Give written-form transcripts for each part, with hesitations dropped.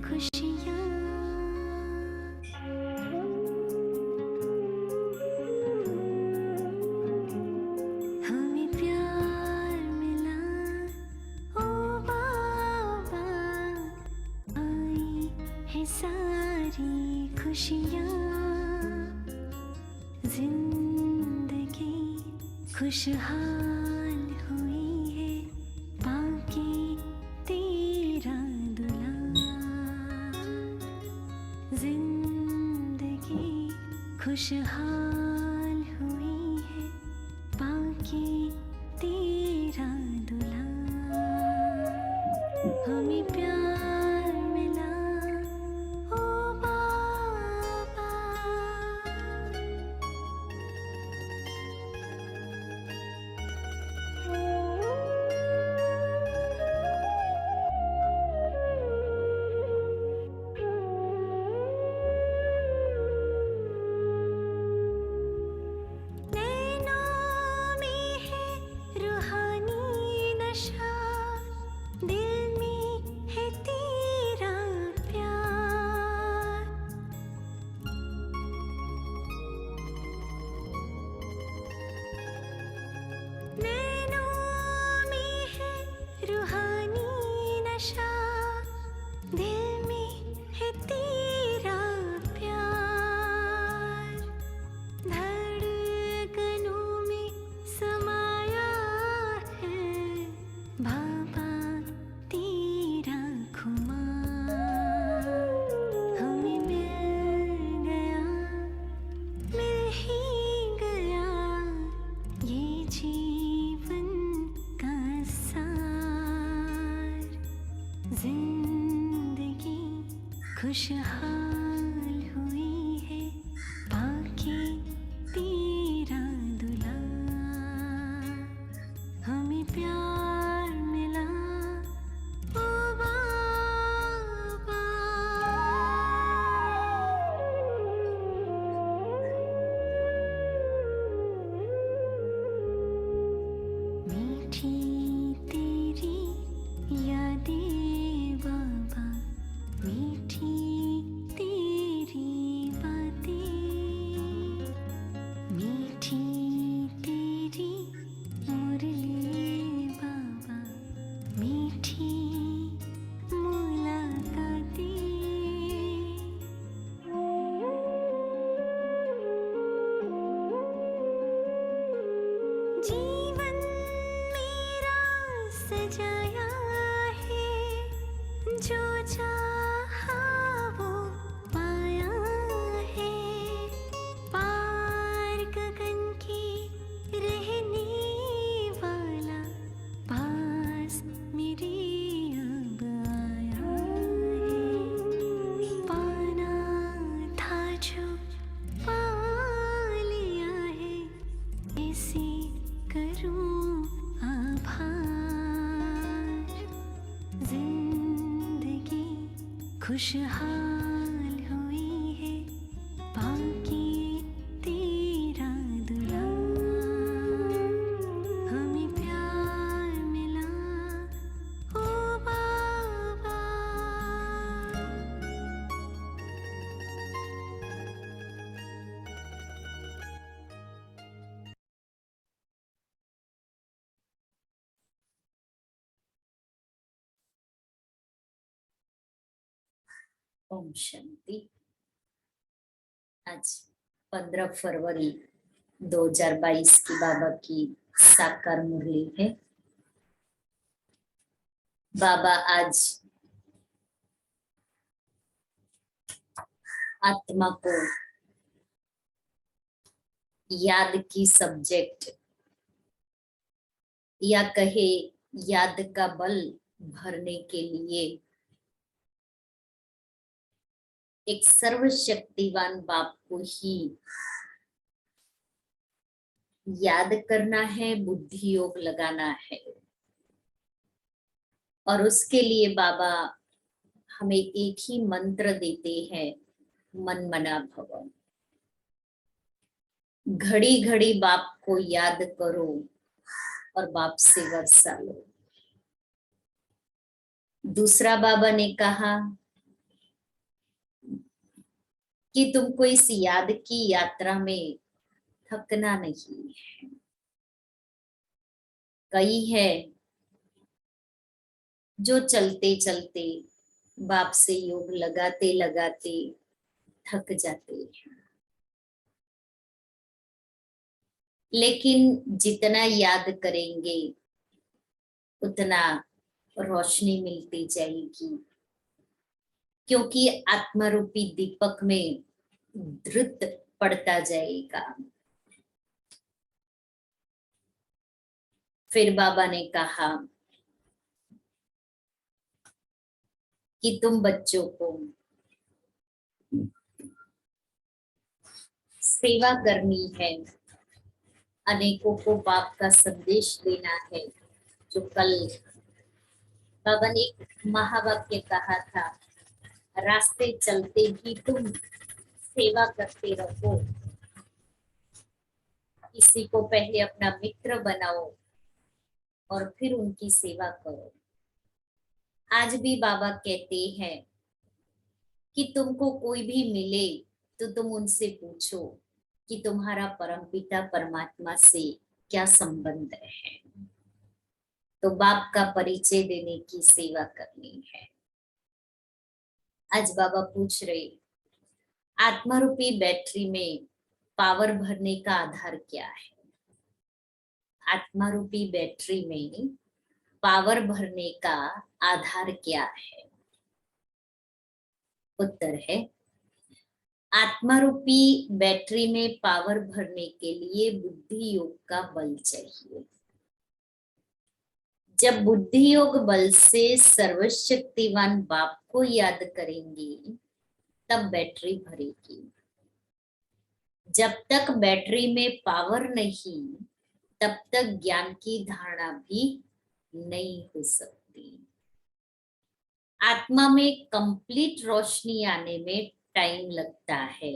खुशियाँ। हमें प्यार मिला, ओ बाबा, आई है सारी खुशियाँ। जिंदगी खुशहाल हुई है, बाकी तेरा दुलार। जिंदगी खुशहाल हुई है, बाकी तेरा दुलार। हमें प्यार मिला, ओ बाबा। नैनों में है रूहानी नशा, दिल में है तेरा प्यार। नैनों में है रूहानी नशा, दिल में है तेरा प्यार। धड़कनों में समाया है, बाबा तेरा खुमार। हमें मिल ही गया ये जीवन का सार। जिंदगी खुशहाल हुई है, बाकी तेरा दुलार। हमें प्यार मिला, ओ बाबा। मीठी तेरी यादें बाबा, मीठी तेरी बातें, मीठी तेरी मुरली बाबा, मीठी मुलाकातें। जीवन मेरा सजाया है, जो चाहा वो पाया है। पार गगन के रहने वाला, पास मेरे अब आया है। पाना था जो पा लिया है, कैसे करूं आभार। जिंदगी खुशहाल हुई है, बाकी तेरा दुलार। हमें प्यार मिला, ओ बाबा। ओम शांति। आज 15 फरवरी 2022 की बाबा की साकार मुरली है। बाबा आज आत्मा को याद की सब्जेक्ट या कहे याद का बल भरने के लिए एक सर्वशक्तिवान बाप को ही याद करना है, बुद्धि योग लगाना है। और उसके लिए बाबा हमें एक ही मंत्र देते हैं, मन मना भव। घड़ी घड़ी बाप को याद करो और बाप से वर्षा लो। दूसरा बाबा ने कहा कि तुमको इस याद की यात्रा में थकना नहीं है। कई है जो चलते चलते बाप से योग लगाते लगाते थक जाते हैं, लेकिन जितना याद करेंगे उतना रोशनी मिलती जाएगी, क्योंकि आत्मरूपी दीपक में धृत पड़ता जाएगा। फिर बाबा ने कहा कि तुम बच्चों को सेवा करनी है, अनेकों को बाप का संदेश देना है। जो कल बाबा ने एक महावाक्य कहा था, रास्ते चलते भी तुम सेवा करते रहो, किसी को पहले अपना मित्र बनाओ और फिर उनकी सेवा करो। आज भी बाबा कहते हैं कि तुमको कोई भी मिले तो तुम उनसे पूछो कि तुम्हारा परमपिता परमात्मा से क्या संबंध है। तो बाप का परिचय देने की सेवा करनी है। आज बाबा पूछ रहे, आत्मारूपी बैटरी में पावर भरने का आधार क्या है? आत्मारूपी बैटरी में पावर भरने का आधार क्या है? उत्तर है, आत्मारूपी बैटरी में पावर भरने के लिए बुद्धि योग का बल चाहिए। जब बुद्धि योग बल से सर्वशक्तिवान बाप को याद करेंगे तब बैटरी भरेगी। जब तक बैटरी में पावर नहीं तब तक ज्ञान की धारणा भी नहीं हो सकती। आत्मा में कंप्लीट रोशनी आने में टाइम लगता है,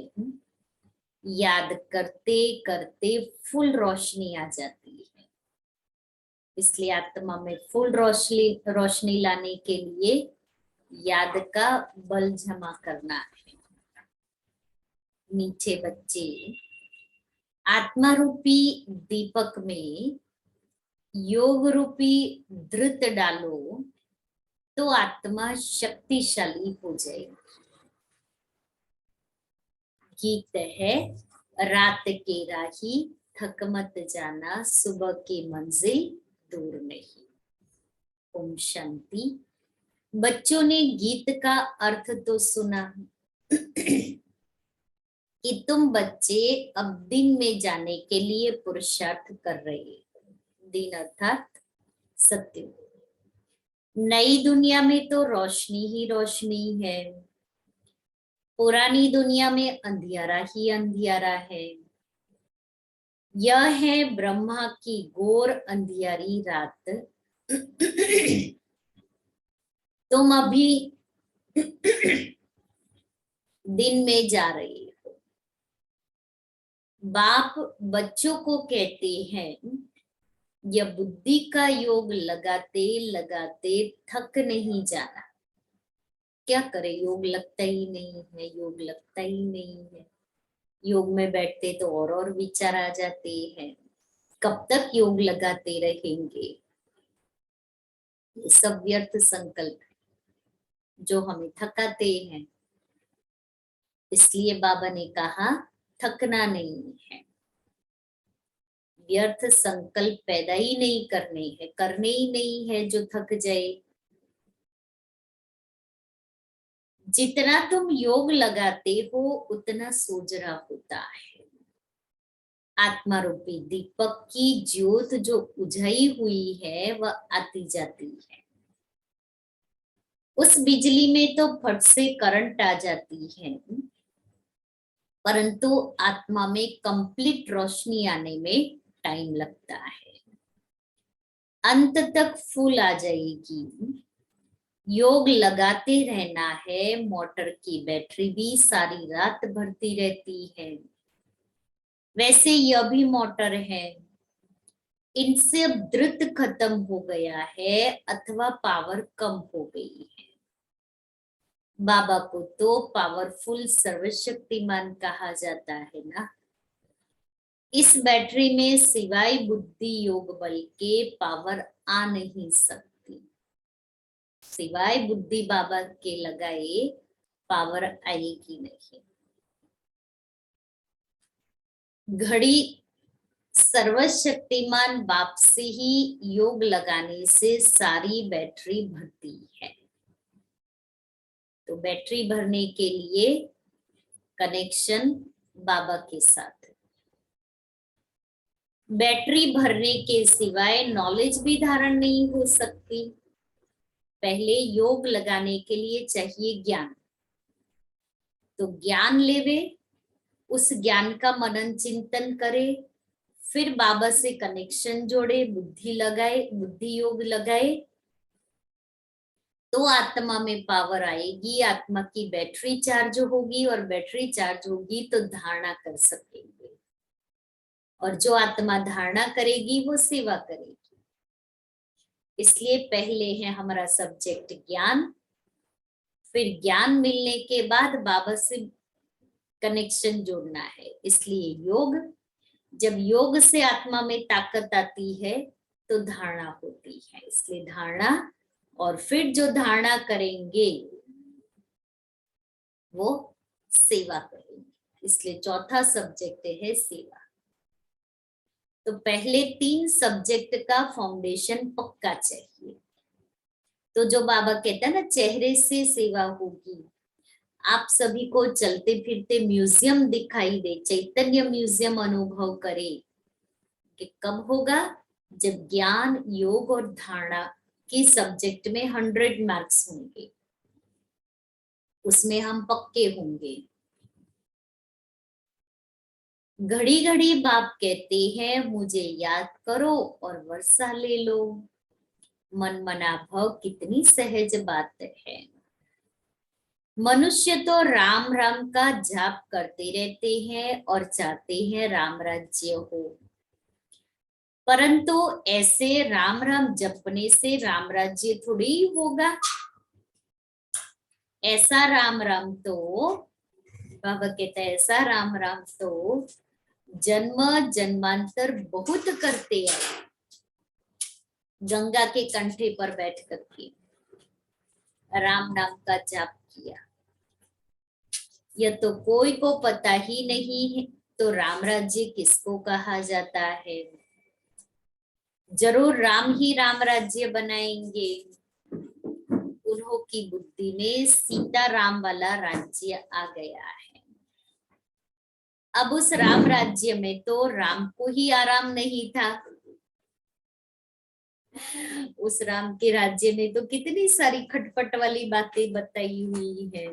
याद करते करते फुल रोशनी आ जाती है। इसलिए आत्मा में फुल रोशनी लाने के लिए याद का बल जमा करना है। मीठे बच्चे, आत्मा रूपी दीपक में योग रूपी धृत डालो तो आत्मा शक्तिशाली हो जाएगी। गीत है, रात के राही थक मत जाना, सुबह की मंजिल दूर नहीं। ओम शांति। बच्चों ने गीत का अर्थ तो सुना कि तुम बच्चे अब दिन में जाने के लिए पुरुषार्थ कर रहे हो। दिन अर्थात सत्य। नई दुनिया में तो रोशनी ही रोशनी है, पुरानी दुनिया में अंधियारा ही अंधियारा है। यह है ब्रह्मा की घोर अंधियारी रात। तुम अभी दिन में जा रहे हो। बाप बच्चों को कहते हैं, यह बुद्धि का योग लगाते लगाते थक नहीं जाना। क्या करे, योग लगता ही नहीं है, योग लगता ही नहीं है। योग में बैठते तो और विचार आ जाते हैं। कब तक योग लगाते रहेंगे? ये सब व्यर्थ संकल्प जो हमें थकाते हैं। इसलिए बाबा ने कहा थकना नहीं है, व्यर्थ संकल्प पैदा ही नहीं करने हैं, करने ही नहीं है जो थक जाए। जितना तुम योग लगाते हो उतना सोजरा होता है। आत्मा रूपी दीपक की ज्योत जो उजाई हुई है वह आती जाती है। उस बिजली में तो फट से करंट आ जाती है, परंतु आत्मा में कंप्लीट रोशनी आने में टाइम लगता है। अंत तक फुल आ जाएगी। योग लगाते रहना है। मोटर की बैटरी भी सारी रात भरती रहती है, वैसे यह भी मोटर है। इनसे अब द्रुत खत्म हो गया है अथवा पावर कम हो गई है। बाबा को तो पावरफुल सर्वशक्तिमान कहा जाता है ना। इस बैटरी में सिवाय बुद्धि योग बल के पावर आ नहीं सकती। सिवाय बुद्धि बाबा के लगाए पावर आएगी नहीं। घड़ी सर्वशक्तिमान बाप से ही योग लगाने से सारी बैटरी भरती है। तो बैटरी भरने के लिए कनेक्शन बाबा के साथ। बैटरी भरने के सिवाय नॉलेज भी धारण नहीं हो सकती। पहले योग लगाने के लिए चाहिए ज्ञान। तो ज्ञान लेवे, उस ज्ञान का मनन चिंतन करे, फिर बाबा से कनेक्शन जोड़े, बुद्धि लगाए, बुद्धि योग लगाए, तो आत्मा में पावर आएगी, आत्मा की बैटरी चार्ज होगी, और बैटरी चार्ज होगी तो धारणा कर सकेंगे। और जो आत्मा धारणा करेगी वो सेवा करेगी। इसलिए पहले है हमारा सब्जेक्ट ज्ञान, फिर ज्ञान मिलने के बाद बाबा से कनेक्शन जोड़ना है। इसलिए योग, जब योग से आत्मा में ताकत आती है तो धारणा होती है। इसलिए धारणा, और फिर जो धारणा करेंगे वो सेवा करेंगे। इसलिए चौथा सब्जेक्ट है सेवा। तो पहले 3 सब्जेक्ट का फाउंडेशन पक्का चाहिए। तो जो बाबा कहता है ना, चेहरे से सेवा होगी। आप सभी को चलते फिरते म्यूजियम दिखाई दे, चैतन्य म्यूजियम अनुभव करे, कि कब होगा? जब ज्ञान, योग और धारणा के सब्जेक्ट में 100 मार्क्स होंगे, उसमें हम पक्के होंगे। घड़ी घड़ी बाप कहते हैं मुझे याद करो और वर्षा ले लो। मन मना भव कितनी सहज बात है। मनुष्य तो राम राम का जाप करते रहते हैं और चाहते हैं राम राज्य हो, परंतु ऐसे राम राम जपने से राम राज्य थोड़ी होगा। ऐसा राम राम तो, बाबा कहता है, ऐसा राम राम तो जन्म जन्मांतर बहुत करते हैं, गंगा के कंठे पर बैठ करके राम नाम का जाप किया। यह तो कोई को पता ही नहीं है, तो राम राज्य किसको कहा जाता है? जरूर राम ही राम राज्य बनाएंगे। उन्हों की बुद्धि में सीता राम वाला राज्य आ गया है। अब उस राम राज्य में तो राम को ही आराम नहीं था। उस राम के राज्य में तो कितनी सारी खटपट वाली बातें बताई हुई है।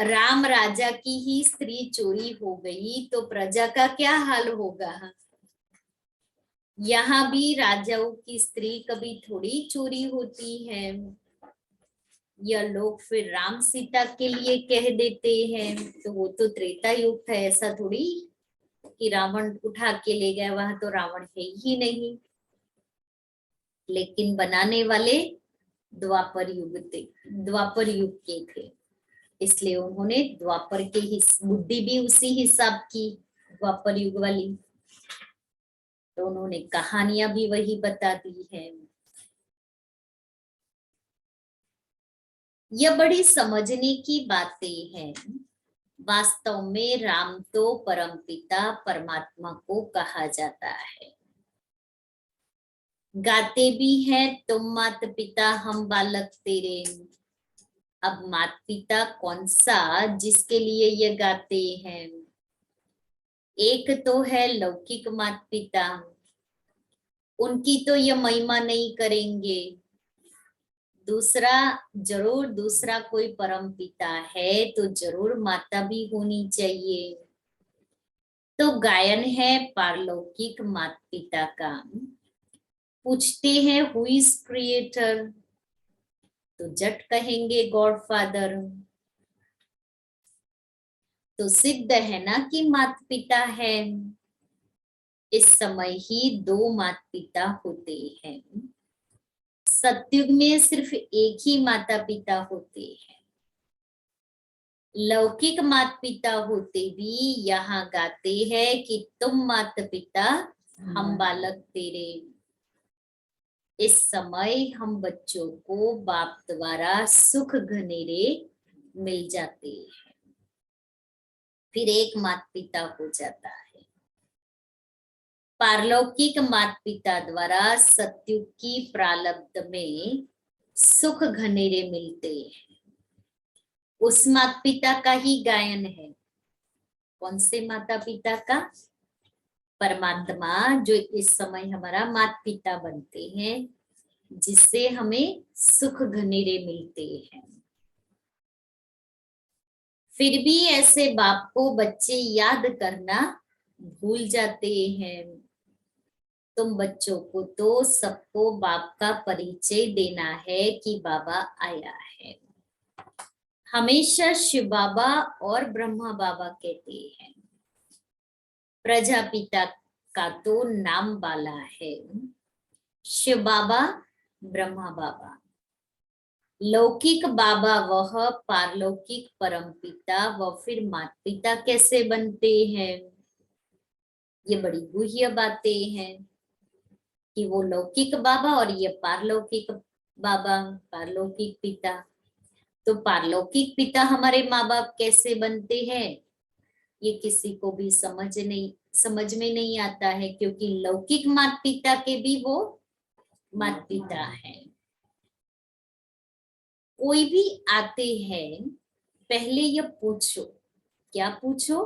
राम राजा की ही स्त्री चोरी हो गई तो प्रजा का क्या हाल होगा? यहाँ भी राजाओं की स्त्री कभी थोड़ी चोरी होती है। यह लोग फिर राम सीता के लिए कह देते हैं, तो वो तो त्रेता युग था, ऐसा थोड़ी कि रावण उठा के ले गया, वहां तो रावण है ही नहीं। लेकिन बनाने वाले द्वापर युग थे, द्वापर युग के थे, इसलिए उन्होंने द्वापर के ही बुद्धि भी उसी हिसाब की, द्वापर युग वाली। तो उन्होंने कहानियां भी वही बता दी है। यह बड़ी समझने की बातें हैं। वास्तव में राम तो परमपिता परमात्मा को कहा जाता है। गाते भी हैं, तुम मात पिता हम बालक तेरे। अब मात पिता कौन सा जिसके लिए ये गाते हैं? एक तो है लौकिक मात पिता, उनकी तो ये महिमा नहीं करेंगे। दूसरा, जरूर दूसरा कोई परम पिता है तो जरूर माता भी होनी चाहिए। तो गायन है पारलौकिक माता पिता का। पूछते हैं हु इज क्रिएटर, तो जट कहेंगे गॉड फादर। तो सिद्ध है ना कि माता पिता है। इस समय ही 2 माता पिता होते हैं। सतयुग में सिर्फ एक ही माता पिता होते हैं। लौकिक माता पिता होते भी यहाँ गाते हैं कि तुम माता पिता हम बालक तेरे। इस समय हम बच्चों को बाप द्वारा सुख घनेरे मिल जाते हैं, फिर एक माता पिता हो जाता है। पारलौकिक माता पिता द्वारा सतयुग की प्रारब्ध में सुख घनेरे मिलते हैं। उस माता पिता का ही गायन है। कौन से माता पिता का? परमात्मा जो इस समय हमारा माता पिता बनते हैं, जिससे हमें सुख घनेरे मिलते हैं। फिर भी ऐसे बाप को बच्चे याद करना भूल जाते हैं। तुम बच्चों को तो सबको बाप का परिचय देना है कि बाबा आया है। हमेशा शिव बाबा और ब्रह्मा बाबा कहते हैं। प्रजापिता का तो नाम बाला है, शिव बाबा, ब्रह्मा बाबा। लौकिक बाबा वह पारलौकिक परम पिता व फिर माता पिता कैसे बनते हैं? ये बड़ी गुह्य बातें हैं कि वो लौकिक बाबा और ये पारलौकिक बाबा, पारलौकिक पिता। तो पारलौकिक पिता हमारे माँ बाप कैसे बनते हैं, ये किसी को भी समझ में नहीं आता है, क्योंकि लौकिक माता पिता के भी वो माता पिता हैं। कोई भी आते हैं, पहले ये पूछो, क्या पूछो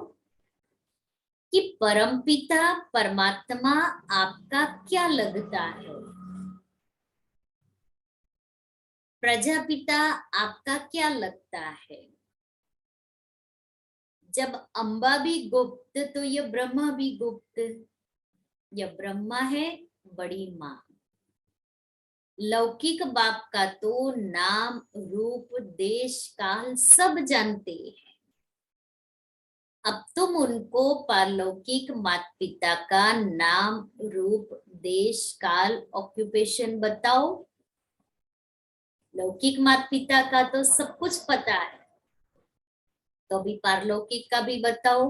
कि परमपिता परमात्मा आपका क्या लगता है? प्रजापिता आपका क्या लगता है? जब अम्बा भी गुप्त तो ये ब्रह्मा भी गुप्त। यह ब्रह्मा है बड़ी माँ। लौकिक बाप का तो नाम रूप देश काल सब जानते हैं। अब तुम उनको पारलौकिक माता पिता का नाम रूप देश काल ऑक्यूपेशन बताओ। लौकिक माता पिता का तो सब कुछ पता है, तो अभी पारलौकिक का भी बताओ।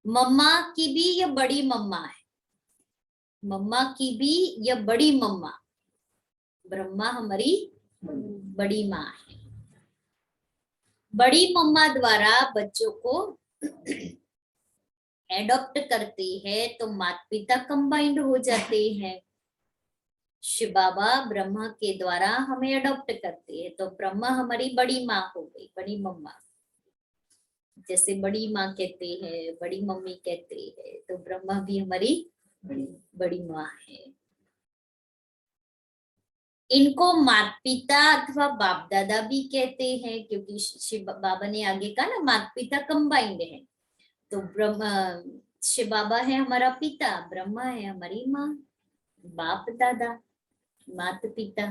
मम्मा की भी ये बड़ी मम्मा है, मम्मा की भी ये बड़ी मम्मा। ब्रह्मा हमारी बड़ी माँ है। बड़ी मम्मा द्वारा बच्चों को एडॉप्ट करते हैं तो माता पिता कंबाइंड हो जाते हैं। शिव बाबा ब्रह्मा के द्वारा हमें एडॉप्ट करते हैं, तो ब्रह्मा हमारी बड़ी माँ हो गई, बड़ी मम्मा। जैसे बड़ी माँ कहते हैं, बड़ी मम्मी कहते हैं, तो ब्रह्मा भी हमारी बड़ी माँ है। इनको माता पिता अथवा बाप दादा भी कहते हैं, क्योंकि शिव बाबा ने आगे कहा ना माता पिता कंबाइंड है। तो ब्रह्मा, शिव बाबा है हमारा पिता, ब्रह्मा है हमारी माँ, बाप दादा, माता पिता।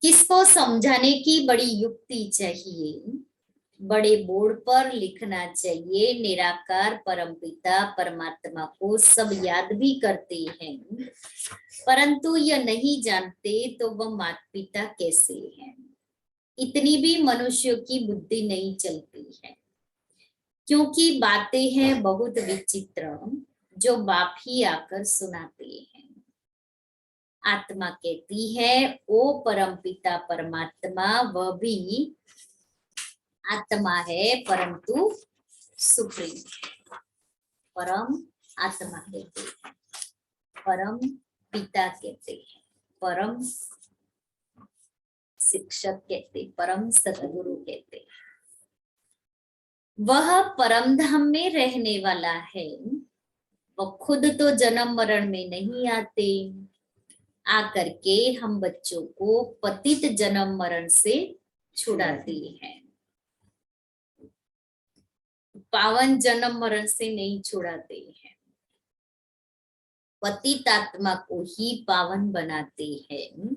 किसको समझाने की बड़ी युक्ति चाहिए, बड़े बोर्ड पर लिखना चाहिए। निराकार परमपिता परमात्मा को सब याद भी करते हैं, परंतु यह नहीं जानते तो वह माता पिता कैसे हैं। इतनी भी मनुष्यों की बुद्धि नहीं चलती है, क्योंकि बातें हैं बहुत विचित्र जो बाप ही आकर सुनाते हैं। आत्मा कहती है ओ परमपिता परमात्मा, वह भी आत्मा है परंतु सुप्रीम। परम आत्मा कहते हैं, परम पिता कहते हैं, परम शिक्षक कहते, परम सतगुरु कहते हैं। वह परम धाम में रहने वाला है। वह खुद तो जन्म मरण में नहीं आते, आकर के हम बच्चों को पतित जन्म मरण से छुड़ाते हैं। पावन जन्म मरण से नहीं छुड़ाते हैं, पतित आत्मा को ही पावन बनाते हैं।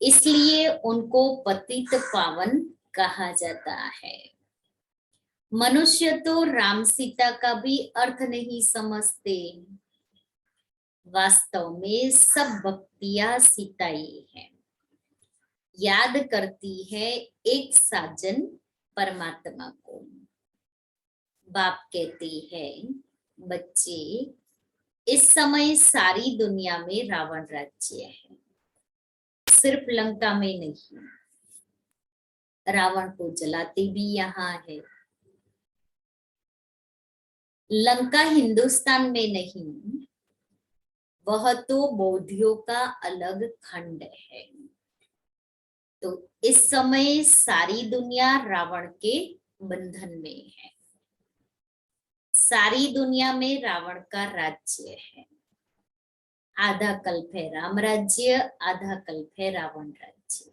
इसलिए उनको पतित पावन कहा जाता है। मनुष्य तो राम सीता का भी अर्थ नहीं समझते। वास्तव में सब भक्तियां सिताई है, याद करती है एक साजन परमात्मा को। बाप कहते हैं, बच्चे इस समय सारी दुनिया में रावण राज्य है, सिर्फ लंका में नहीं। रावण को जलाते भी यहाँ है। लंका हिंदुस्तान में नहीं, वह तो बौद्धियों का अलग खंड है। तो इस समय सारी दुनिया रावण के बंधन में है। सारी दुनिया में रावण का राज्य है। आधा कल्प है राम राज्य, आधा कल्प है रावण राज्य।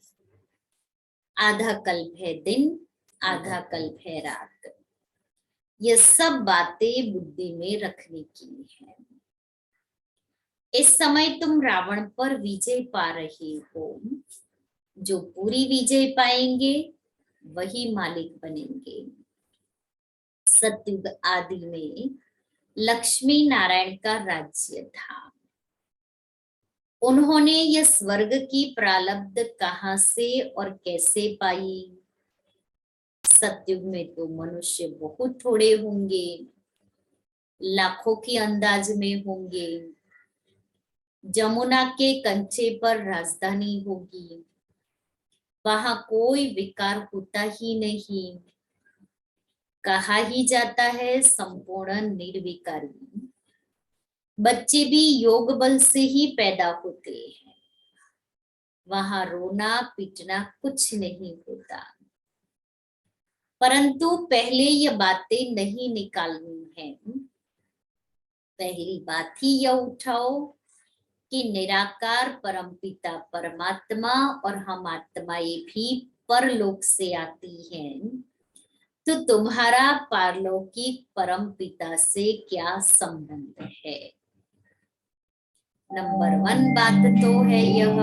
आधा कल्प है दिन, आधा कल्प है रात। ये सब बातें बुद्धि में रखने की है। इस समय तुम रावण पर विजय पा रहे हो। जो पूरी विजय पाएंगे वही मालिक बनेंगे। सतयुग आदि में लक्ष्मी नारायण का राज्य था। उन्होंने यह स्वर्ग की प्रारब्ध कहां से और कैसे पाई? सतयुग में तो मनुष्य बहुत थोड़े होंगे, लाखों के अंदाज में होंगे। जमुना के कंचे पर राजधानी होगी, वहां कोई विकार होता ही नहीं। कहा ही जाता है संपूर्ण निर्विकारी। बच्चे भी योग बल से ही पैदा होते हैं। वहां रोना पीटना कुछ नहीं होता। परंतु पहले ये बातें नहीं निकालनी है। पहली बात ही यह उठाओ कि निराकार परमपिता परमात्मा और हम आत्माएं भी परलोक से आती हैं, तो तुम्हारा पारलौकिक परम पिता से क्या संबंध है? नंबर 1 बात तो है यह।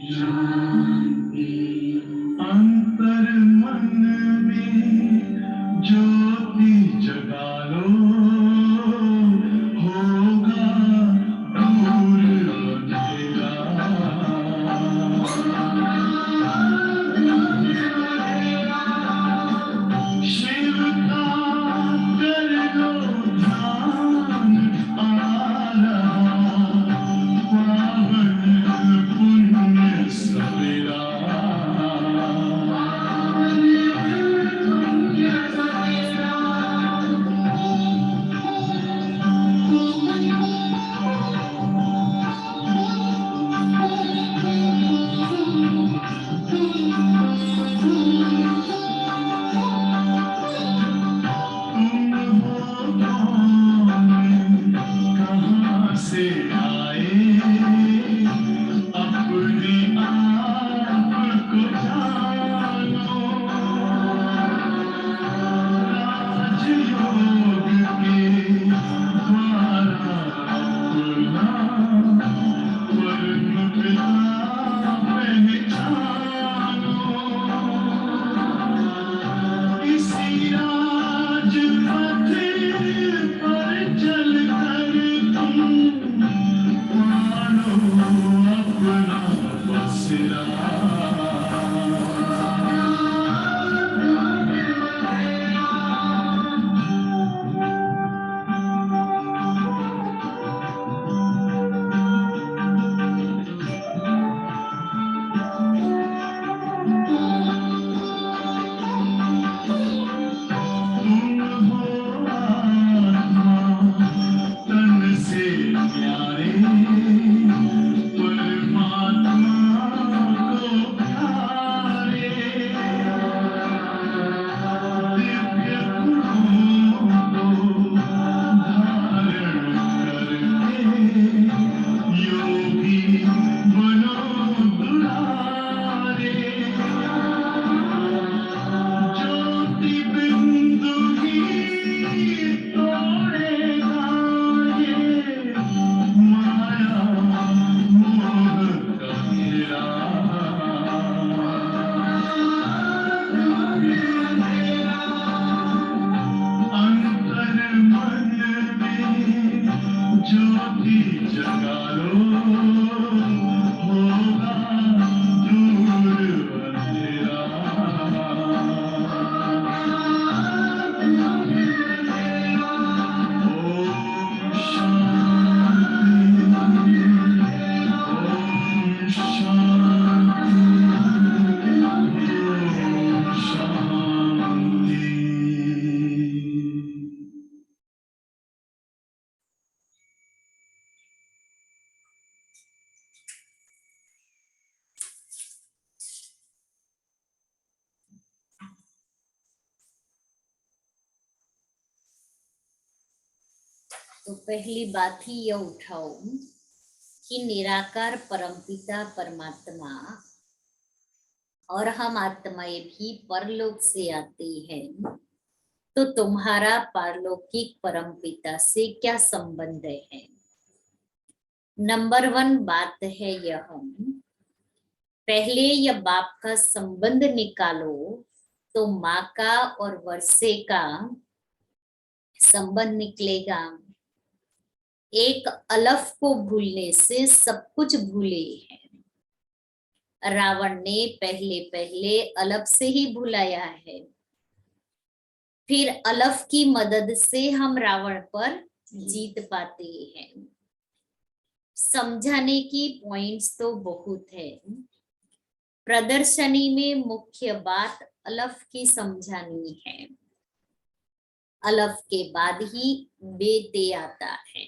शांति अंतर मन में ज्योति जगा लो, होगा दूर अंधेरा। शिव का कर लो ध्यान, आ रहा पावन पुण्य सवेरा। कहाँ से आए अपने आप को जानो। राजयोग के द्वारा अपना वर्ण पिता पहचानो। इसी राजपथ पर चलकर तुम मानो अपना बसेरा। तुम हो आत्मा तन से प्यारे, परमात्मा को तो पहली बात ही यह उठाओ कि निराकार परमपिता परमात्मा और हम आत्माएं भी परलोक से आती हैं, तो तुम्हारा पारलौकिक परमपिता से क्या संबंध है? नंबर 1 बात है यह, पहले यह बाप का संबंध निकालो तो माँ का और वर्षे का संबंध निकलेगा। एक अलफ को भूलने से सब कुछ भूले हैं। रावण ने पहले पहले अलफ से ही भुलाया है, फिर अलफ की मदद से हम रावण पर जीत पाते हैं। समझाने की पॉइंट्स तो बहुत है। प्रदर्शनी में मुख्य बात अलफ की समझानी है, अलफ के बाद ही बेते आता है।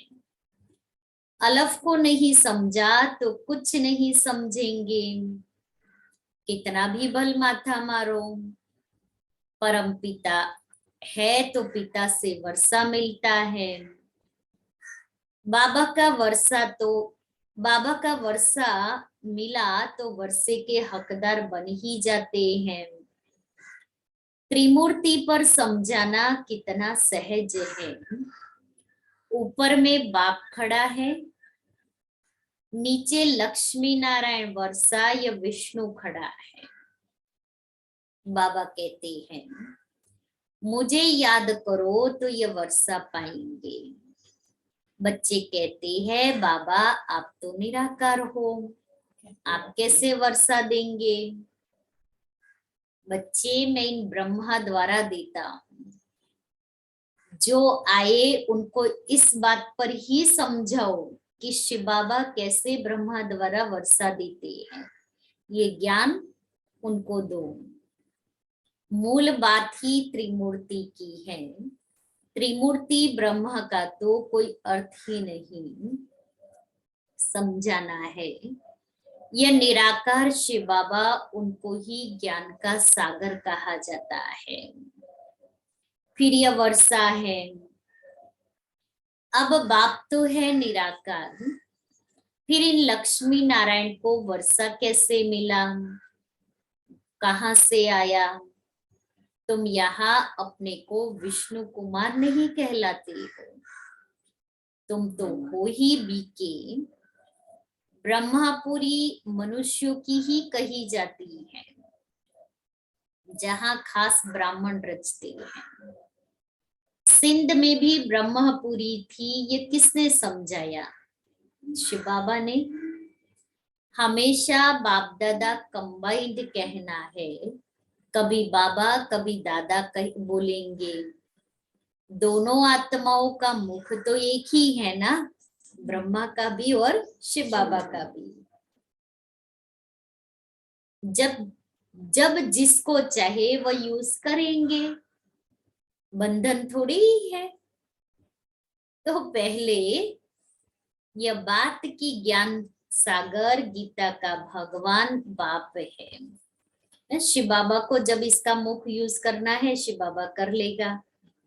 अलफ को नहीं समझा तो कुछ नहीं समझेंगे, कितना भी बल माथा मारो। परम पिता है तो पिता से वर्षा मिलता है। बाबा का वर्षा मिला तो वर्षे के हकदार बन ही जाते हैं। त्रिमूर्ति पर समझाना कितना सहज है। ऊपर में बाप खड़ा है, नीचे लक्ष्मी नारायण वर्षा या विष्णु खड़ा है। बाबा कहते हैं मुझे याद करो तो ये वर्षा पाएंगे। बच्चे कहते हैं बाबा आप तो निराकार हो, आप कैसे वर्षा देंगे? बच्चे मैं इन ब्रह्मा द्वारा देता हूँ, जो आए उनको इस बात पर ही समझाओ कि शिव बाबा कैसे ब्रह्मा द्वारा वर्षा देते हैं, ये ज्ञान उनको दो। मूल बात ही त्रिमूर्ति की है। त्रिमूर्ति ब्रह्म का तो कोई अर्थ ही नहीं, समझाना है। यह निराकार शिव बाबा उनको ही ज्ञान का सागर कहा जाता है। फिर यह वर्षा है। अब बाप तो है निराकार, फिर इन लक्ष्मी नारायण को वर्षा कैसे मिला, कहाँ से आया? तुम यहाँ अपने को विष्णु कुमार नहीं कहलाते हो, तुम तो हो ही बीके। ब्रह्मापुरी मनुष्यों की ही कही जाती है, जहाँ खास ब्राह्मण रचते हैं। सिंध में भी ब्रह्मपुरी थी, ये किसने समझाया? शिव बाबा ने। हमेशा बाप दादा कंबाइंड कहना है, कभी बाबा कभी दादा बोलेंगे। दोनों आत्माओं का मुख तो एक ही है ना, ब्रह्मा का भी और शिव बाबा का भी। जब जिसको चाहे वह यूज करेंगे, बंधन थोड़ी ही है। तो पहले यह बात की ज्ञान सागर गीता का भगवान बाप है। शिव बाबा को जब इसका मुख यूज करना है शिव बाबा कर लेगा,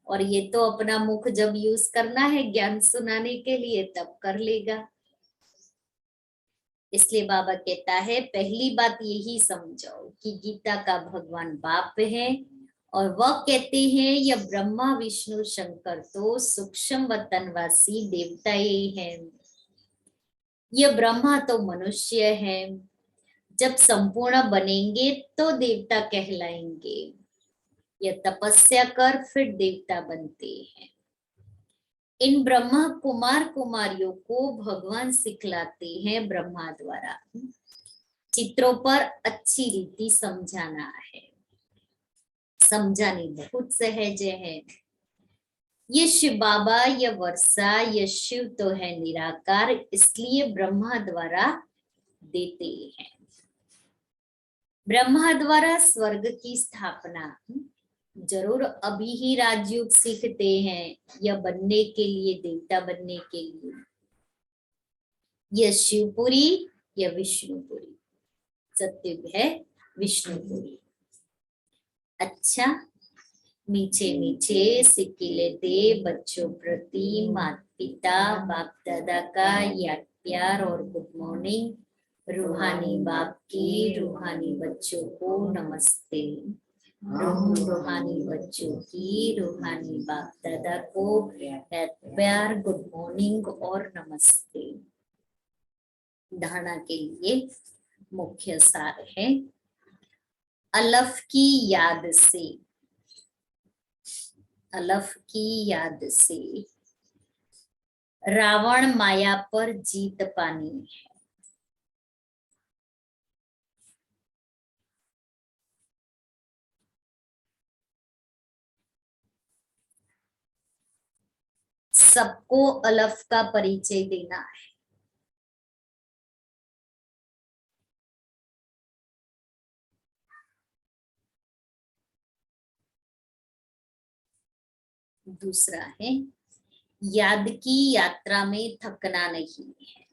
और ये तो अपना मुख जब यूज करना है ज्ञान सुनाने के लिए तब कर लेगा। इसलिए बाबा कहता है पहली बात यही समझो कि गीता का भगवान बाप है, और वह कहते हैं यह ब्रह्मा विष्णु शंकर तो सूक्ष्म वतनवासी देवताएं हैं। यह ब्रह्मा तो मनुष्य है, जब संपूर्ण बनेंगे तो देवता कहलाएंगे। यह तपस्या कर फिर देवता बनते हैं। इन ब्रह्मा कुमार कुमारियों को भगवान सिखलाते हैं ब्रह्मा द्वारा। चित्रों पर अच्छी रीति समझाना है, समझानी बहुत सहज है। ये शिव बाबा, ये वर्षा, ये शिव तो है निराकार, इसलिए ब्रह्मा द्वारा देते हैं। ब्रह्मा द्वारा स्वर्ग की स्थापना जरूर अभी ही राजयोग सीखते हैं, यह बनने के लिए, देवता बनने के लिए। यह शिवपुरी या विष्णुपुरी, सत्युग है विष्णुपुरी। अच्छा, मीठे मीठे सिक्के लेते बच्चों प्रति माता पिता बाप दादा का याद प्यार और गुड मॉर्निंग। रूहानी बाप की रूहानी बच्चों को नमस्ते। रूहानी बच्चों की रूहानी बाप दादा को याद प्यार गुड मॉर्निंग और नमस्ते। धारणा के लिए मुख्य सार है, अलफ की याद से, अलफ की याद से रावण माया पर जीत पानी है। सबको अलफ का परिचय देना है। दूसरा है, याद की यात्रा में थकना नहीं है।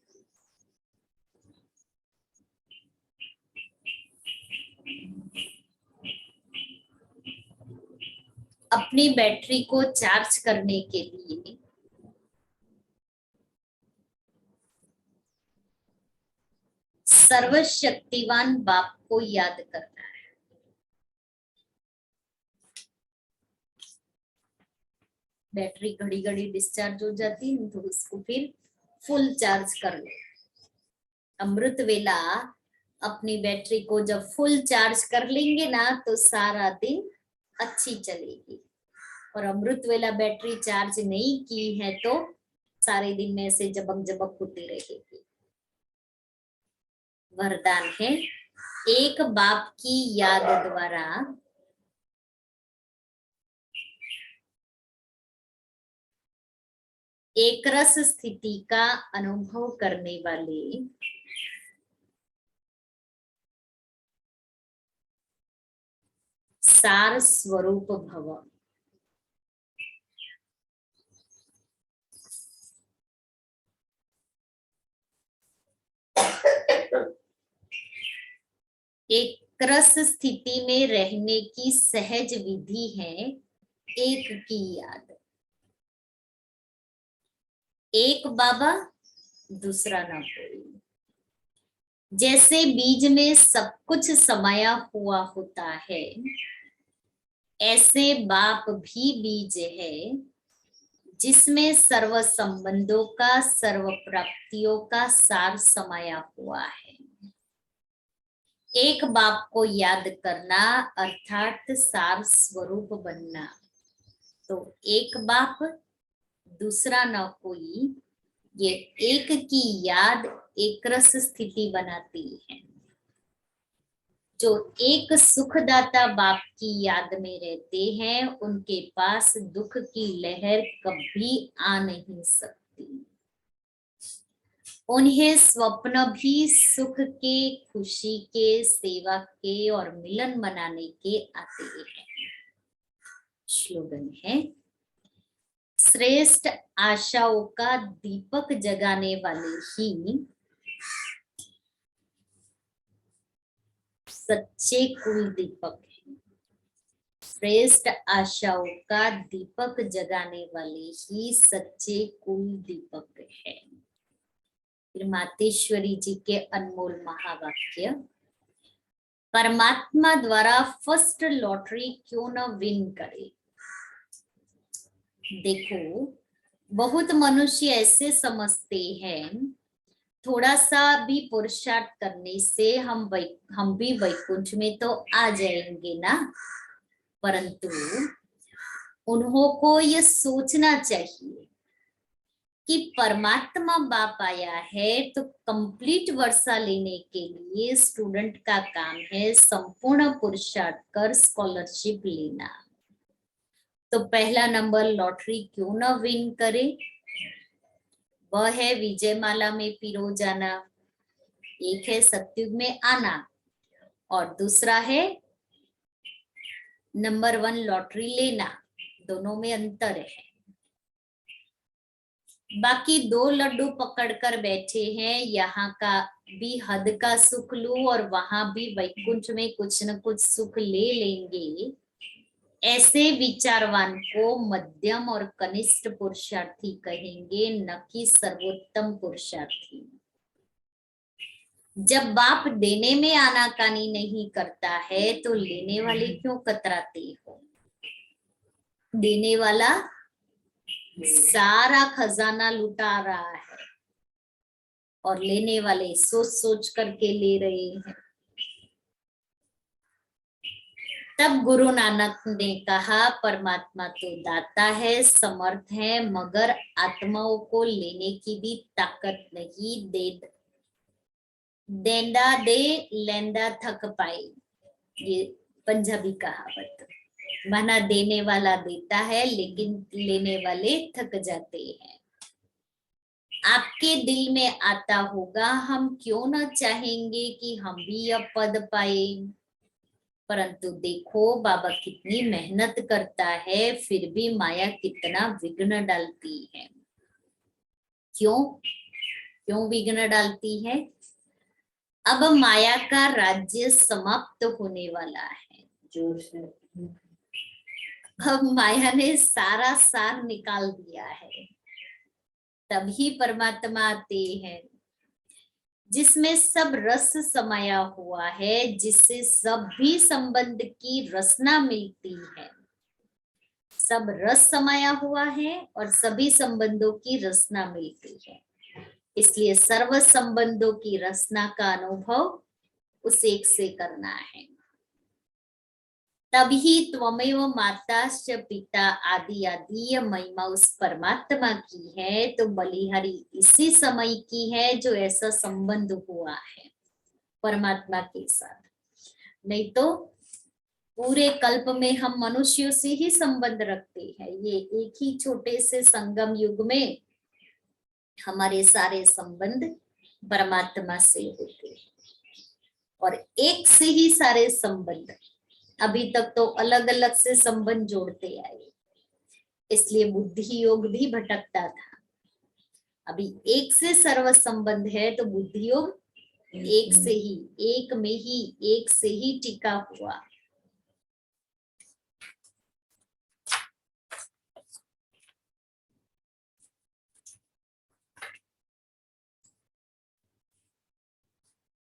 अपनी बैटरी को चार्ज करने के लिए सर्वशक्तिवान बाप को याद करना है। बैटरी घड़ी घड़ी डिस्चार्ज हो जाती है तो उसको फिर फुल चार्ज कर लो। अमृत वेला अपनी बैटरी को जब फुल चार्ज कर लेंगे ना तो सारा दिन अच्छी चलेगी। और अमृत वेला बैटरी चार्ज नहीं की है तो सारे दिन में से जबक जबक होती रहेगी। वरदान है, एक बाप की याद द्वारा एक रस स्थिति का अनुभव करने वाले सार स्वरूप भव। एक रस स्थिति में रहने की सहज विधि है एक की याद। एक बाबा दूसरा ना कोई। जैसे बीज में सब कुछ समाया हुआ होता है, ऐसे बाप भी बीज है जिसमें सर्व संबंधों का सर्व प्राप्तियों का सार समाया हुआ है। एक बाप को याद करना अर्थात सार स्वरूप बनना। तो एक बाप दूसरा न कोई, ये एक की याद एक रस स्थिति बनाती है। जो एक सुखदाता बाप की याद में रहते हैं उनके पास दुख की लहर कभी आ नहीं सकती। उन्हें स्वप्न भी सुख के, खुशी के, सेवा के और मिलन मनाने के आते हैं। स्लोगन है, श्रेष्ठ आशाओं का दीपक जगाने वाले ही सच्चे कुल दीपक है। श्रेष्ठ आशाओं का दीपक जगाने वाले ही सच्चे कुल दीपक है। फिर मातेश्वरी जी के अनमोल महावाक्य, परमात्मा द्वारा फर्स्ट लॉटरी क्यों न विन करे। देखो, बहुत मनुष्य ऐसे समझते हैं थोड़ा सा भी पुरुषार्थ करने से हम भी वैकुंठ में तो आ जाएंगे ना। परंतु उन्हों को यह सोचना चाहिए कि परमात्मा बाप आया है तो कंप्लीट वर्षा लेने के लिए स्टूडेंट का काम है संपूर्ण पुरुषार्थ कर स्कॉलरशिप लेना। तो पहला नंबर लॉटरी क्यों न विन करे, वह है विजयमाला में पिरो जाना। एक है सत्युग में आना और दूसरा है नंबर 1 लॉटरी लेना। दोनों में अंतर है। बाकी 2 लड्डू पकड़कर बैठे हैं, यहाँ का भी हद का सुख लूं और वहां भी वैकुंठ में कुछ न कुछ सुख ले लेंगे। ऐसे विचारवान को मध्यम और कनिष्ठ पुरुषार्थी कहेंगे, न कि सर्वोत्तम पुरुषार्थी। जब बाप देने में आनाकानी नहीं करता है तो लेने वाले क्यों कतराते हो? देने वाला सारा खजाना लुटा रहा है और लेने वाले सोच सोच करके ले रहे हैं। तब गुरु नानक ने कहा, परमात्मा तो दाता है, समर्थ है, मगर आत्माओं को लेने की भी ताकत नहीं। देंदा दे लेंदा थक पाए, ये पंजाबी कहावत। माना देने वाला देता है लेकिन लेने वाले थक जाते हैं। आपके दिल में आता होगा, हम क्यों न चाहेंगे कि हम भी यह पद पाए, परंतु देखो बाबा कितनी मेहनत करता है, फिर भी माया कितना विघ्न डालती है। क्यों विघ्न डालती है? अब माया का राज्य समाप्त होने वाला है। अब माया ने सारा सार निकाल दिया है। तभी परमात्मा आते हैं जिसमें सब रस समाया हुआ है, जिससे सभी संबंध की रसना मिलती है। सब रस समाया हुआ है और सभी संबंधों की रसना मिलती है। इसलिए सर्व संबंधों की रसना का अनुभव उस एक से करना है। तभी त्वमेव माताश्च पिता आदि आदि यह महिमा उस परमात्मा की है, तो बलिहारी इसी समय की है जो ऐसा संबंध हुआ है परमात्मा के साथ। नहीं तो पूरे कल्प में हम मनुष्यों से ही संबंध रखते हैं। ये एक ही छोटे से संगम युग में हमारे सारे संबंध परमात्मा से होते हैं और एक से ही सारे संबंध। अभी तक तो अलग अलग से संबंध जोड़ते आए, इसलिए बुद्धि योग भी भटकता था। अभी एक से सर्व संबंध है तो बुद्धि योग एक से ही, एक में ही, एक से ही टिका हुआ।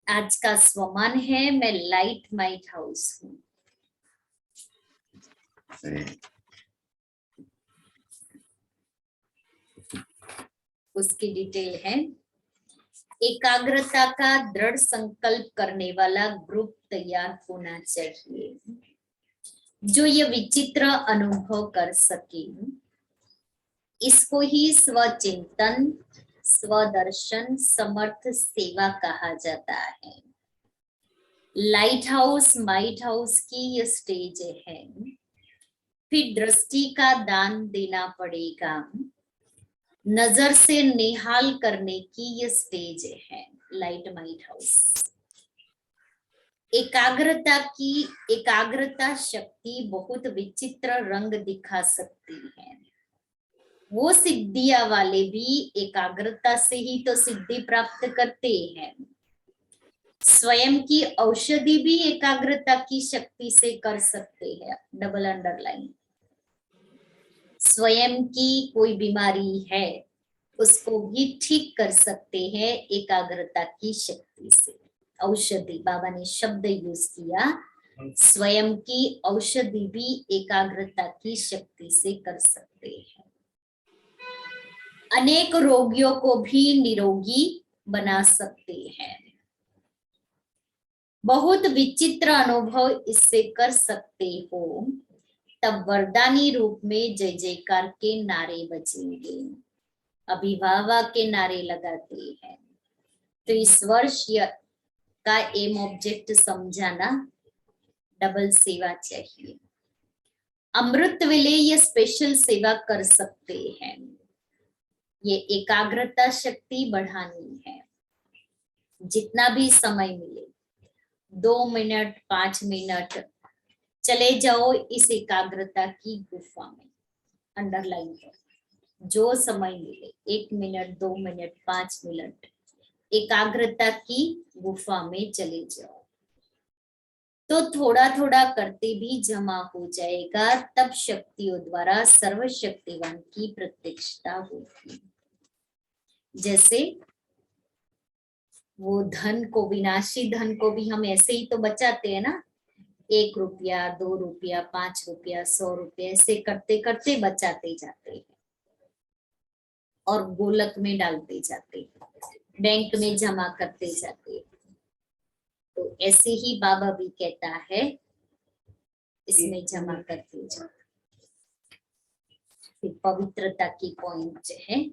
आज का स्वमान है, मैं लाइट माइट हाउस हूँ। उसकी डिटेल है, एकाग्रता का दृढ़ संकल्प करने वाला ग्रुप तैयार होना चाहिए जो ये विचित्र अनुभव कर सके। इसको ही स्वचिंतन, स्वदर्शन, समर्थ सेवा कहा जाता है। लाइट हाउस माइट हाउस की ये स्टेज है। फिर दृष्टि का दान देना पड़ेगा। नजर से निहाल करने की ये स्टेज है लाइट माइट हाउस। एकाग्रता शक्ति बहुत विचित्र रंग दिखा सकती है। वो सिद्धियां वाले भी एकाग्रता से ही तो सिद्धि प्राप्त करते हैं। स्वयं की औषधि भी एकाग्रता की शक्ति से कर सकते हैं। Double underline. स्वयं की कोई बीमारी है उसको भी ठीक कर सकते हैं एकाग्रता की शक्ति से। औषधि, बाबा ने शब्द यूज किया, स्वयं की औषधि भी एकाग्रता की शक्ति से कर सकते हैं। अनेक रोगियों को भी निरोगी बना सकते हैं। बहुत विचित्र अनुभव इससे कर सकते हो। तब वरदानी रूप में जय जयकार के नारे बजेंगे, अभिभावा के नारे लगाते हैं। तो इस वर्ष का एम ऑब्जेक्ट समझाना, डबल सेवा चाहिए। अमृत वेले ये स्पेशल सेवा कर सकते हैं। ये एकाग्रता शक्ति बढ़ानी है। जितना भी समय मिले, 2 मिनट 5 मिनट चले जाओ इस एकाग्रता की गुफा में। अंडरलाइन करो, जो समय मिले, 1 मिनट 2 मिनट 5 मिनट एकाग्रता की गुफा में चले जाओ। तो थोड़ा थोड़ा करते भी जमा हो जाएगा, तब शक्तियों द्वारा सर्वशक्तिवान की प्रत्यक्षता होगी। जैसे वो धन को, विनाशी धन को भी हम ऐसे ही तो बचाते हैं ना, 1 रुपया, 2 रुपया, 5 रुपया, 100 रुपया, ऐसे करते करते बचाते जाते हैं और गोलक में डालते जाते हैं, बैंक में जमा करते जाते हैं। तो ऐसे ही बाबा भी कहता है इसमें जमा करते जाओ। फिर पवित्रता की पॉइंट जो है,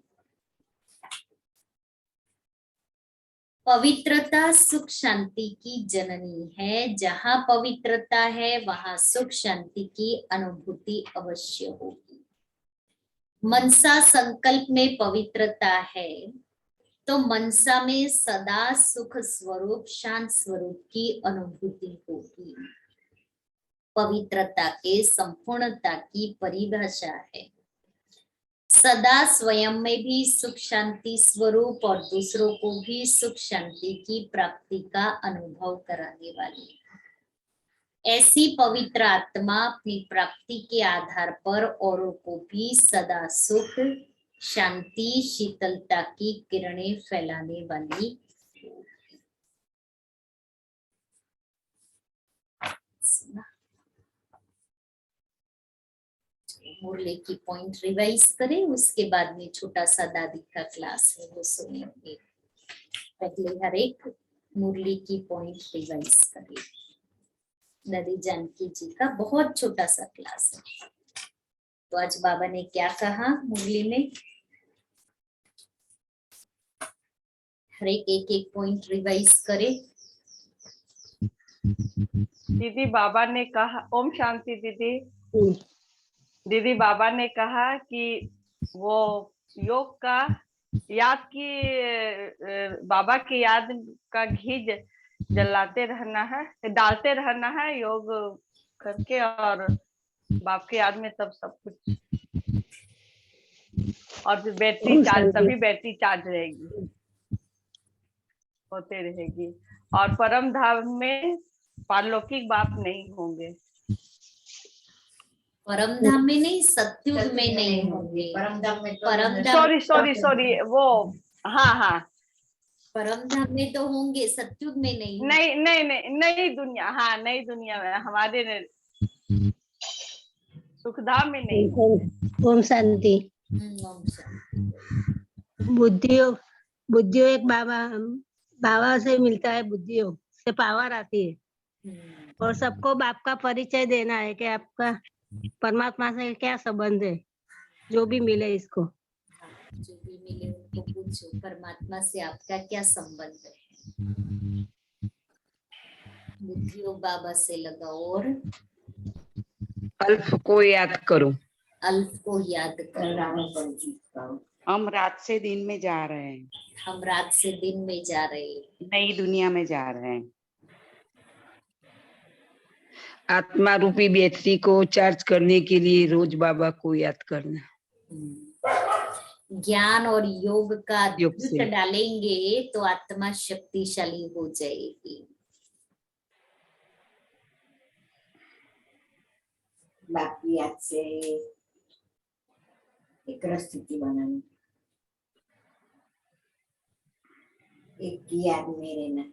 पवित्रता सुख शांति की जननी है। जहां पवित्रता है वहां सुख शांति की अनुभूति अवश्य होगी। मनसा संकल्प में पवित्रता है तो मनसा में सदा सुख स्वरूप, शांत स्वरूप की अनुभूति होगी। पवित्रता के संपूर्णता की परिभाषा है सदा स्वयं में भी सुख शांति स्वरूप और दूसरों को भी सुख शांति की प्राप्ति का अनुभव कराने वाली। ऐसी पवित्र आत्मा अपनी प्राप्ति के आधार पर औरों को भी सदा सुख शांति शीतलता की किरणें फैलाने वाली। मुरली की पॉइंट रिवाइज करें, उसके बाद में छोटा सा दादी का क्लास है वो सुनेंगे। पहले हर एक मुरली की पॉइंट रिवाइज करें। दादी जानकी जी का बहुत छोटा सा क्लास है। तो आज बाबा ने क्या कहा मुरली में, हर एक पॉइंट रिवाइज करें। दीदी बाबा ने कहा, ओम शांति दीदी। दीदी बाबा ने कहा कि वो योग का याद की, बाबा की याद का घी जलाते रहना है, डालते रहना है योग करके, और बाप की याद में तब सब कुछ, और फिर बैटरी चार्ज, तभी बैटरी चार्ज रहेगी, होते रहेगी। और परम धाम में पारलौकिक बाप नहीं होंगे। परम धाम में नहीं, सत्युग में नहीं होंगे। परम धाम में, परम धाम, सॉरी वो, हाँ परम धाम में तो होंगे, सत्युग में नहीं। नई दुनिया, हाँ नई दुनिया में, हमारे सुखधाम में नहीं। ओम शांति। ओम शांति। बुद्धियों एक बाबा से मिलता है, बुद्धियों से पावर आती है और सबको बाप का परिचय देना है कि आपका परमात्मा से क्या संबंध है। जो भी मिले इसको, जो भी मिले उनको पूछो परमात्मा से आपका क्या संबंध है। बुद्धियों बाबा से लगाओ और अल्फ को याद करो। अल्फ को याद करो। हम रात से दिन में जा रहे हैं। हम रात से दिन में जा रहे हैं। नई दुनिया में जा रहे हैं। आत्मा रूपी बैटरी को चार्ज करने के लिए रोज बाबा को याद करना। ज्ञान और योग का योग द्युत से डालेंगे तो आत्मा शक्तिशाली हो जाएगी। बाकी याद से एक स्थिति बनानी, एक की याद में रहना,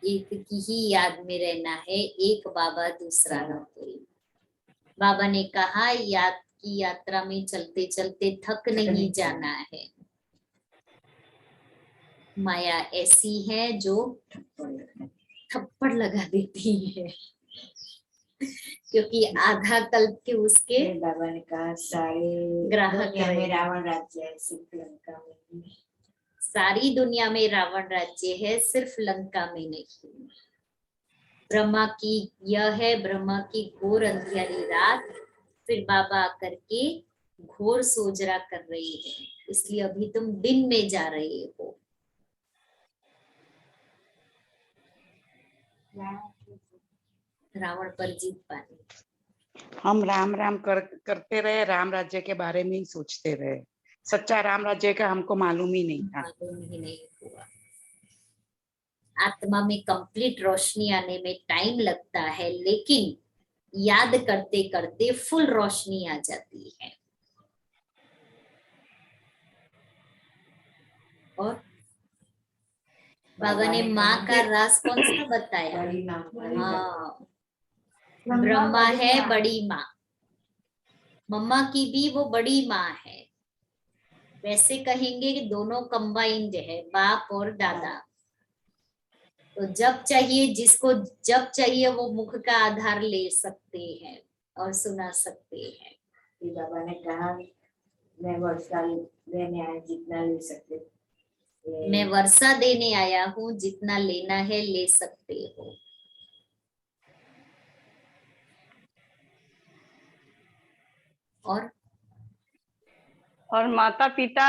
एक की ही याद में रहना है, एक बाबा दूसरा न कोई। बाबा ने कहा याद की यात्रा में चलते चलते थक नहीं जाना है। माया ऐसी है जो थप्पड़ लगा देती है, क्योंकि आधा कल्प के उसके बाबा ने कहा सारे ग्राहक में रावण राज्य है, सिर्फ लंका में। सारी दुनिया में रावण राज्य है, सिर्फ लंका में नहीं। ब्रह्मा की यह है, ब्रह्मा की घोर अंधियारी रात, फिर बाबा आकर के घोर सोजरा कर रही है, इसलिए अभी तुम दिन में जा रहे हो। रावण पर जीत पानी। हम राम राम करते रहे, राम राज्य के बारे में ही सोचते रहे। सच्चा राम राज्य का हमको मालूम ही नहीं था। मालूम ही नहीं हुआ। आत्मा में कंप्लीट रोशनी आने में टाइम लगता है, लेकिन याद करते करते फुल रोशनी आ जाती है। और बाबा ने माँ का राज कौन सा बताया? बड़ी माँ हाँ, ब्रह्मा है बड़ी माँ, मम्मा की भी वो बड़ी माँ है। वैसे कहेंगे कि दोनों कंबाइंड है, बाप और दादा। तो जब चाहिए, जिसको जब चाहिए वो मुख का आधार ले सकते हैं और सुना सकते हैं। फिर बाबा ने कहा मैं वर्षा लेने आया, जितना ले सकते मैं वर्षा देने आया हूँ, जितना लेना है ले सकते हो। और माता पिता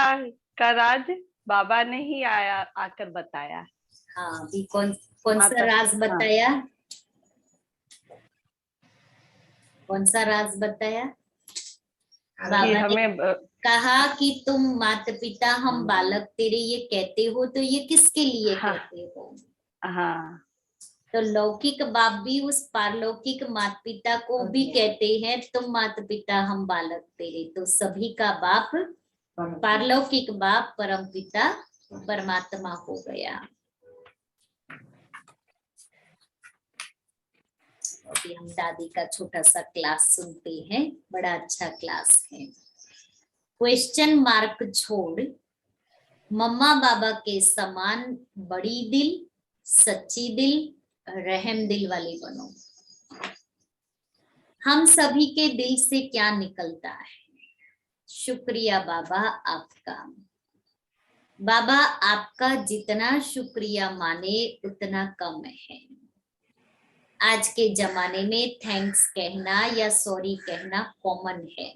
का राज बाबा ने ही आकर बताया। हाँ, अभी कौन सा माता- राज हाँ। बताया? कौन सा राज बताया? बाबा कि ने हमें कहा कि तुम माता पिता हम बालक तेरे ये कहते हो, तो ये किसके लिए हाँ। कहते हो? हाँ, तो लौकिक बाप भी उस पारलौकिक माता पिता को भी कहते हैं तुम माता पिता हम बालक तेरे। तो सभी का बाप पारलौकिक बाप परम पिता परमात्मा हो गया। अभी हम दादी का छोटा सा क्लास सुनते हैं, बड़ा अच्छा क्लास है। क्वेश्चन मार्क छोड़, मम्मा बाबा के समान बड़ी दिल, सच्ची दिल, रहम दिल वाली बनो। हम सभी के दिल से क्या निकलता है? शुक्रिया बाबा आपका। बाबा आपका जितना शुक्रिया माने उतना कम है। आज के जमाने में थैंक्स कहना या सॉरी कहना कॉमन है,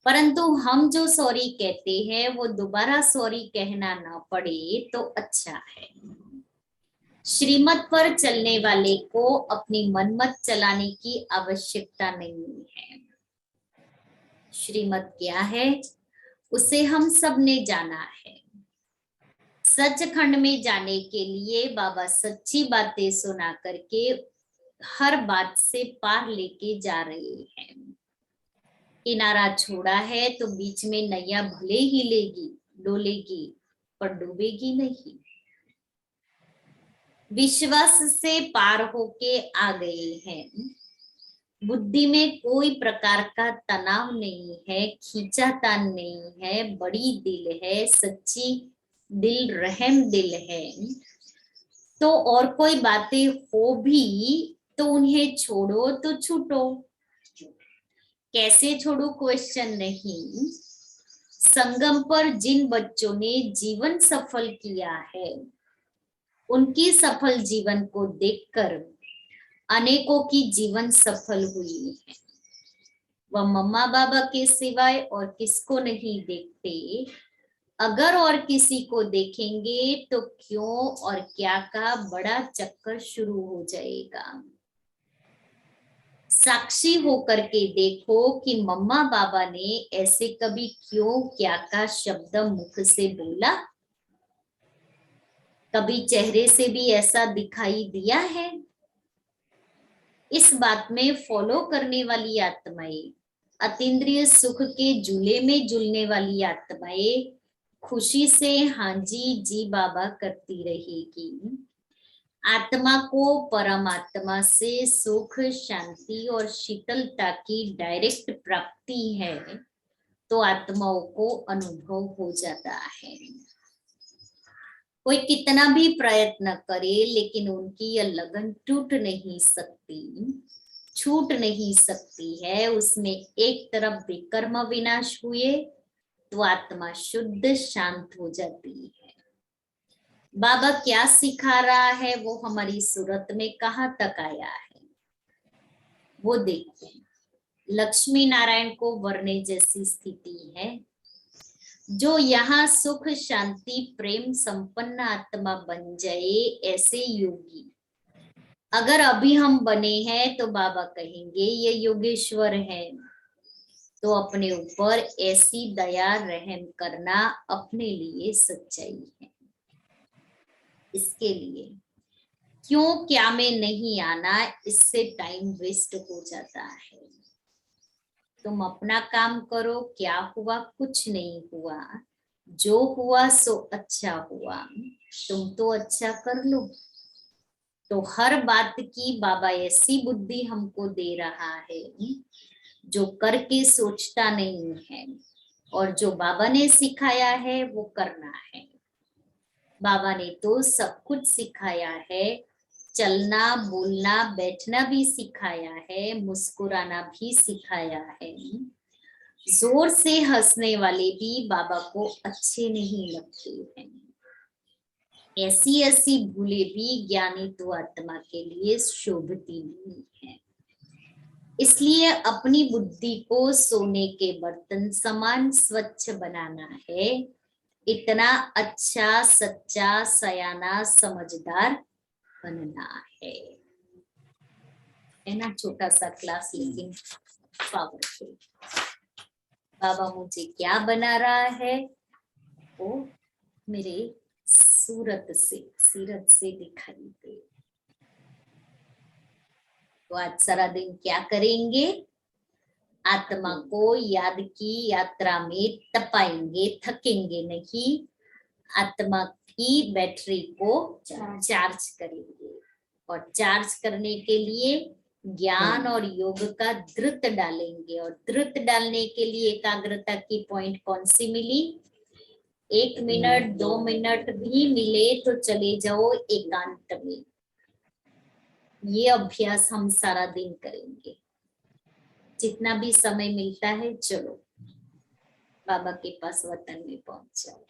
परंतु हम जो सॉरी कहते हैं वो दोबारा सॉरी कहना ना पड़े तो अच्छा है। श्रीमत पर चलने वाले को अपनी मनमत चलाने की आवश्यकता नहीं है। श्रीमत क्या है उसे हम सब ने जाना है। सचखंड में जाने के लिए बाबा सच्ची बातें सुना करके हर बात से पार लेके जा रहे हैं। किनारा छोड़ा है तो बीच में नैया भले ही लेगी डोलेगी पर डूबेगी नहीं। विश्वास से पार होके आ गए हैं। बुद्धि में कोई प्रकार का तनाव नहीं है, खींचातान नहीं है, बड़ी दिल है, सच्ची दिल, रहम दिल है। तो और कोई बातें हो भी तो उन्हें छोड़ो तो छूटो। कैसे छोड़ो क्वेश्चन नहीं। संगम पर जिन बच्चों ने जीवन सफल किया है उनकी सफल जीवन को देखकर अनेकों की जीवन सफल हुई है। वह मम्मा बाबा के सिवाय और किसको नहीं देखते। अगर और किसी को देखेंगे तो क्यों और क्या का बड़ा चक्कर शुरू हो जाएगा। साक्षी होकर के देखो कि मम्मा बाबा ने ऐसे कभी क्यों क्या का शब्द मुख से बोला। कभी चेहरे से भी ऐसा दिखाई दिया है? इस बात में फॉलो करने वाली आत्माएं, अतीन्द्रिय सुख के झूले में झूलने वाली आत्माएं खुशी से हाँ जी जी बाबा करती रहेगी। आत्मा को परमात्मा से सुख, शांति और शीतलता की डायरेक्ट प्राप्ति है तो आत्माओं को अनुभव हो जाता है। कोई कितना भी प्रयत्न करे लेकिन उनकी यह लगन टूट नहीं सकती, छूट नहीं सकती है। उसमें एक तरफ विकर्म विनाश हुए तो आत्मा शुद्ध शांत हो जाती है। बाबा क्या सिखा रहा है वो हमारी सूरत में कहाँ तक आया है वो देखते हैं। लक्ष्मी नारायण को वरने जैसी स्थिति है। जो यहाँ सुख, शांति, प्रेम संपन्न आत्मा बन जाए ऐसे योगी अगर अभी हम बने हैं तो बाबा कहेंगे ये योगेश्वर है। तो अपने ऊपर ऐसी दया रहम करना अपने लिए सच्चाई है। इसके लिए। क्यों क्या में नहीं आना, इससे टाइम वेस्ट हो जाता है। तुम अपना काम करो, क्या हुआ कुछ नहीं हुआ, जो हुआ सो अच्छा हुआ, तुम तो अच्छा कर लो। तो हर बात की बाबा ऐसी बुद्धि हमको दे रहा है जो करके सोचता नहीं है, और जो बाबा ने सिखाया है वो करना है। बाबा ने तो सब कुछ सिखाया है, चलना बोलना बैठना भी सिखाया है, मुस्कुराना भी सिखाया है। जोर से हंसने वाले भी बाबा को अच्छे नहीं लगते हैं। ऐसी ऐसी भूले भी ज्ञानी तो आत्मा के लिए शोभती नहीं है। इसलिए अपनी बुद्धि को सोने के बर्तन समान स्वच्छ बनाना है। इतना अच्छा सच्चा सयाना समझदार बनना है ना। छोटा सा क्लास लेकिन पावरफुल। बाबा मुझे क्या बना रहा है, वो मेरे सीरत से दिखाई दे। तो आज सारा दिन क्या करेंगे, आत्मा को याद की यात्रा में तपाएंगे, थकेंगे नहीं। आत्मा की बैटरी को चार्ज करेंगे, और चार्ज करने के लिए ज्ञान और योग का द्रुत डालेंगे। और द्रुत डालने के लिए एकाग्रता की पॉइंट कौन सी मिली, 1 मिनट 2 मिनट भी मिले तो चले जाओ एकांत में। ये अभ्यास हम सारा दिन करेंगे, जितना भी समय मिलता है। चलो बाबा के पास वतन में पहुंच जाओ।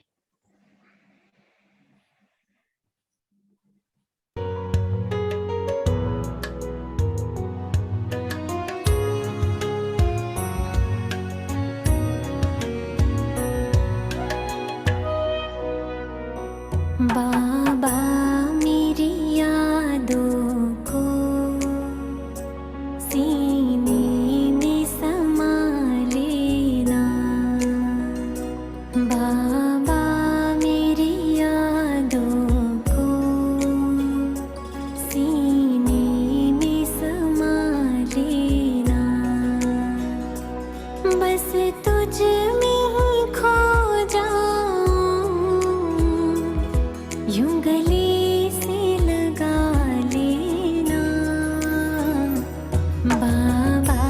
बाबा मेरी यादों को सीने में समा लेना। बाबा मेरी यादों को सीने में समा लेना। बस तुझ में ही खो जाऊं, यूं गले से लगा लेना। बाबा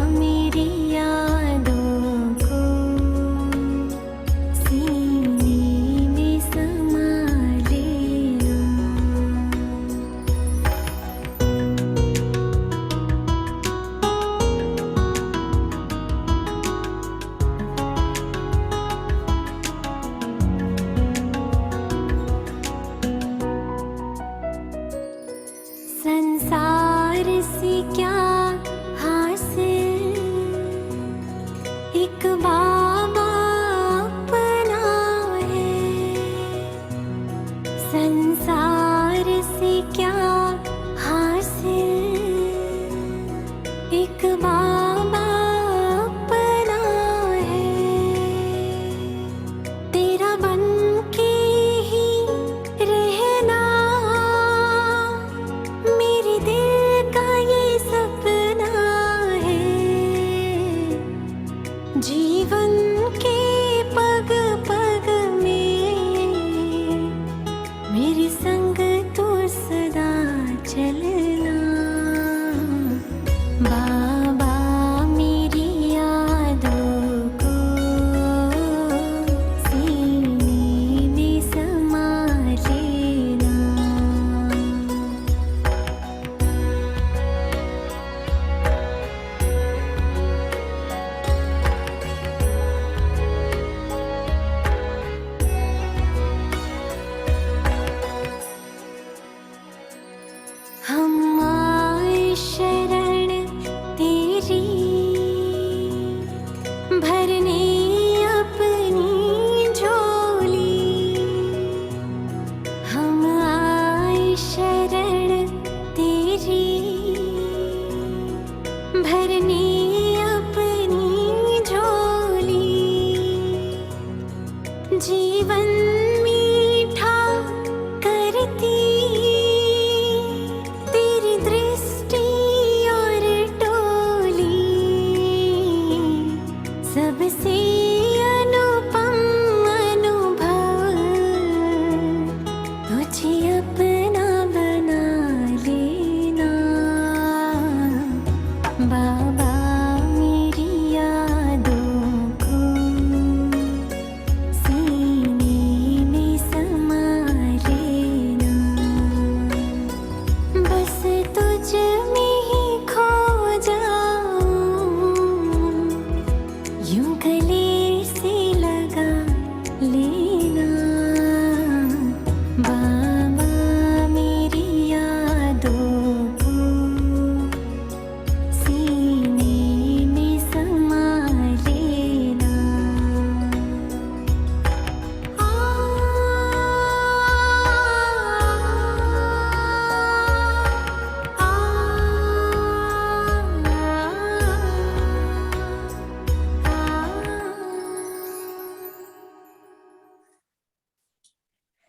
मेरी यादों को सीने में समा लेना। संसार से क्या हासिल, एक बाबा अपना है। संसार से क्या हासिल, एक बाबा अपना है। तेरा बन के ही रहना मेरे दिल का ये सपना है। जीवन के पग पग में मेरे संग तो सदा चलना। बाबा मेरी यादों को सीने में समा लेना। हम आए शरण तेरी, भरने अपनी झोली। हम आए शरण तेरी, भरने